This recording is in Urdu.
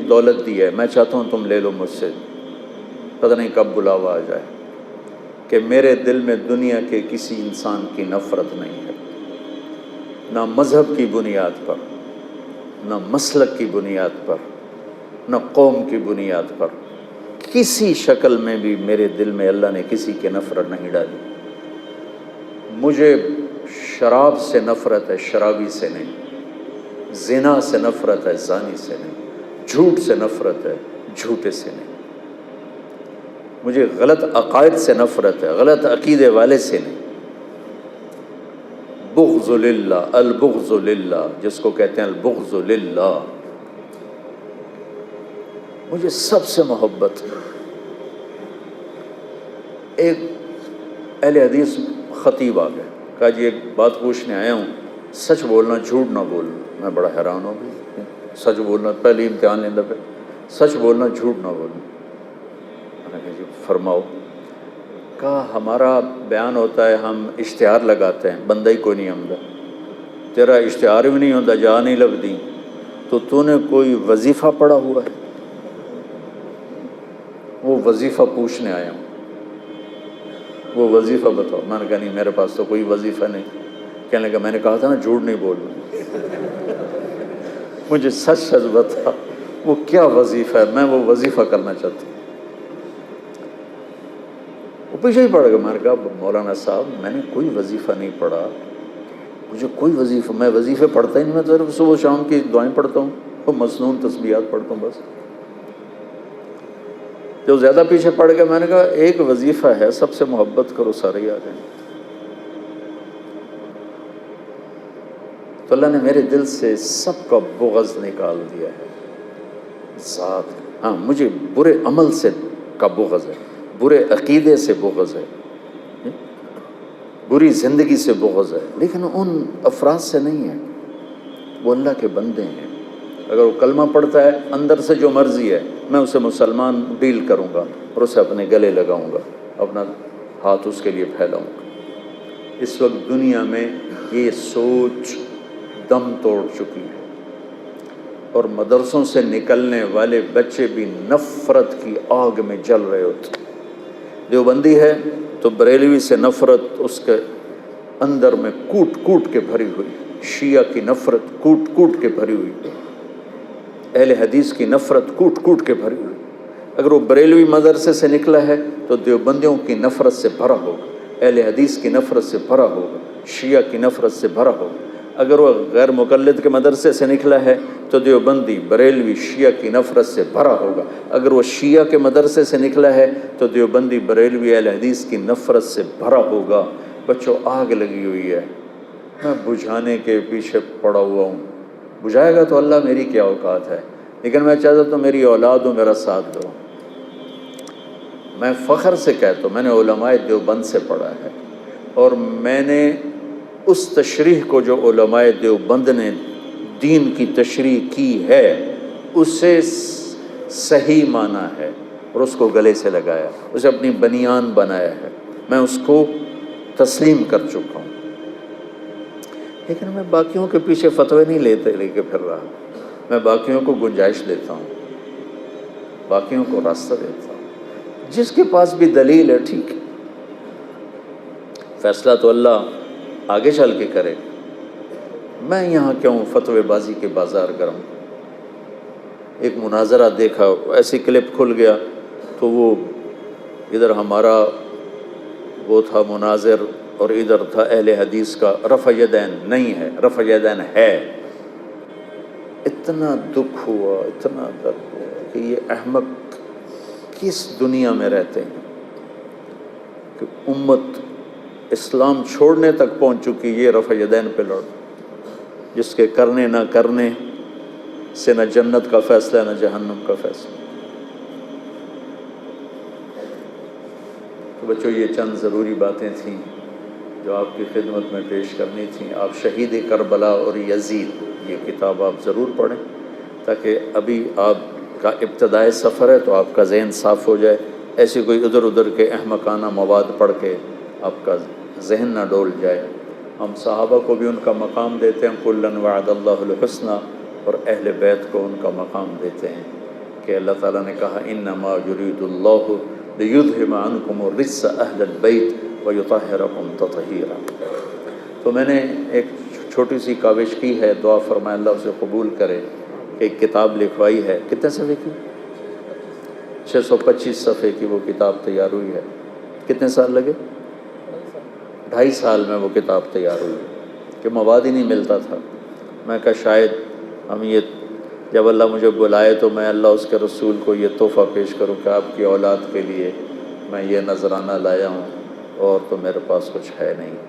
دولت دی ہے، میں چاہتا ہوں تم لے لو مجھ سے، پتہ نہیں کب بلاوا آ جائے، کہ میرے دل میں دنیا کے کسی انسان کی نفرت نہیں ہے، نہ مذہب کی بنیاد پر، نہ مسلک کی بنیاد پر، نہ قوم کی بنیاد پر، کسی شکل میں بھی میرے دل میں اللہ نے کسی کی نفرت نہیں ڈالی۔ مجھے شراب سے نفرت ہے، شرابی سے نہیں، زنا سے نفرت ہے، زانی سے نہیں، جھوٹ سے نفرت ہے، جھوٹے سے نہیں، مجھے غلط عقائد سے نفرت ہے، غلط عقیدے والے سے نہیں۔ بغض للہ، البغض للہ، جس کو کہتے ہیں البغض للہ، مجھے سب سے محبت۔ ایک اہل حدیث خطیب آ گئے، کہا جی ایک بات پوچھنے آیا ہوں، سچ بولنا جھوٹ نہ بولنا۔ میں بڑا حیران ہو گئی، سچ بولنا، پہلی امتحان لینا پہ سچ بولنا جھوٹ نہ بولنا۔ میں نے کہا جی فرماؤ۔ کہا ہمارا بیان ہوتا ہے، ہم اشتہار لگاتے ہیں، بندہ ہی کوئی نہیں آمدہ، تیرا اشتہار بھی نہیں ہوتا، جا نہیں لبدی، تو نے کوئی وظیفہ پڑھا ہوا ہے؟ وہ وظیفہ پوچھنے آیا ہوں، وہ وظیفہ بتاؤ۔ میں نے کہا نہیں میرے پاس تو کوئی وظیفہ نہیں۔ کہنے لگا میں نے کہا تھا نا جھوٹ نہیں بولنا، مجھے سچ سچ بتا وہ کیا وظیفہ ہے، میں وہ وظیفہ کرنا چاہتا ہوں۔ وہ پیچھے ہی پڑ گیا۔ میں نے کہا مولانا صاحب میں نے کوئی وظیفہ نہیں پڑھا، مجھے کوئی وظیفہ، میں وظیفے پڑھتا ہی نہیں، میں تو صرف صبح شام کی دعائیں پڑھتا ہوں اور مسنون تسبیحات پڑھتا ہوں بس۔ جو زیادہ پیچھے پڑ گیا، میں نے کہا ایک وظیفہ ہے، سب سے محبت کرو، سارے ہی آ جائیں۔ تو اللہ نے میرے دل سے سب کا بغض نکال دیا ہے، ذات۔ ہاں مجھے برے عمل سے کا بغض ہے، برے عقیدے سے بغض ہے، بری زندگی سے بغض ہے، لیکن ان افراد سے نہیں ہے۔ وہ اللہ کے بندے ہیں، اگر وہ کلمہ پڑھتا ہے اندر سے جو مرضی ہے، میں اسے مسلمان ڈیل کروں گا اور اسے اپنے گلے لگاؤں گا، اپنا ہاتھ اس کے لیے پھیلاؤں گا۔ اس وقت دنیا میں یہ سوچ دم توڑ چکی ہے، اور مدرسوں سے نکلنے والے بچے بھی نفرت کی آگ میں جل رہے ہوتے۔ دیوبندی ہے تو بریلوی سے نفرت اس کے اندر میں کوٹ کوٹ کے بھری ہوئی، شیعہ کی نفرت کوٹ کوٹ کے بھری ہوئی، اہل حدیث کی نفرت کوٹ کوٹ کے بھری ہوئی۔ اگر وہ بریلوی مدرسے سے نکلا ہے تو دیوبندیوں کی نفرت سے بھرا ہوگا، اہل حدیث کی نفرت سے بھرا ہوگا، شیعہ کی نفرت سے بھرا ہوگا۔ اگر وہ غیر مقلد کے مدرسے سے نکلا ہے تو دیوبندی بریلوی شیعہ کی نفرت سے بھرا ہوگا۔ اگر وہ شیعہ کے مدرسے سے نکلا ہے تو دیوبندی بریلوی اہل حدیث کی نفرت سے بھرا ہوگا۔ بچوں آگ لگی ہوئی ہے، میں بجھانے کے پیچھے پڑا ہوا ہوں۔ بجھائے گا تو اللہ، میری کیا اوقات ہے، لیکن میں چاہتا ہوں میری اولاد ہو، میرا ساتھ دو۔ میں فخر سے کہتا ہوں میں نے علماء دیوبند سے پڑھا ہے، اور میں نے اس تشریح کو جو علماء دیوبند نے دین کی تشریح کی ہے اسے صحیح مانا ہے اور اس کو گلے سے لگایا، اسے اپنی بنیان بنایا ہے، میں اس کو تسلیم کر چکا ہوں۔ لیکن میں باقیوں کے پیچھے فتوے نہیں لے کے پھر رہا، میں باقیوں کو گنجائش دیتا ہوں، باقیوں کو راستہ دیتا ہوں۔ جس کے پاس بھی دلیل ہے ٹھیک ہے، فیصلہ تو اللہ آگے چل کے کرے، میں یہاں کیوں فتوے بازی کے بازار گرم۔ ایک مناظرہ دیکھا، ایسی کلپ کھل گیا تو وہ ادھر ہمارا وہ تھا مناظر اور ادھر تھا اہل حدیث کا، رفع یدین نہیں ہے، رفع یدین ہے۔ اتنا دکھ ہوا، اتنا درد ہوا کہ یہ احمق کس دنیا میں رہتے ہیں کہ امت اسلام چھوڑنے تک پہنچ چکی، یہ رفع یدین پہ لڑ، جس کے کرنے نہ کرنے سے نہ جنت کا فیصلہ نہ جہنم کا فیصلہ۔ تو بچوں یہ چند ضروری باتیں تھیں جو آپ کی خدمت میں پیش کرنی تھیں۔ آپ شہید کربلا اور یزید یہ کتاب آپ ضرور پڑھیں، تاکہ ابھی آپ کا ابتدائی سفر ہے تو آپ کا ذہن صاف ہو جائے، ایسی کوئی ادھر ادھر کے احمقانہ مواد پڑھ کے آپ کا ذہن نہ ڈول جائے۔ ہم صحابہ کو بھی ان کا مقام دیتے ہیں، کلاً وعد اللہ الحسنی، اور اہل بیت کو ان کا مقام دیتے ہیں۔ کہ اللہ تعالیٰ نے کہا انما یرید اللہ لیذہب عنکم الرجس اہل البیت ویطہرکم تطہیرا۔ تو میں نے ایک چھوٹی سی کاوش کی ہے، دعا فرمائے اللہ اسے قبول کرے، کہ ایک کتاب لکھوائی ہے، کتنے صفحے کی؟ 625 صفحے کی وہ کتاب تیار ہوئی ہے۔ کتنے سال لگے؟ 2.5 سال میں وہ کتاب تیار ہوئی، کہ مواد ہی نہیں ملتا تھا۔ میں کہا شاید ہم یہ جب اللہ مجھے بلائے تو میں اللہ اس کے رسول کو یہ تحفہ پیش کروں کہ آپ کی اولاد کے لیے میں یہ نذرانہ لایا ہوں، اور تو میرے پاس کچھ ہے نہیں۔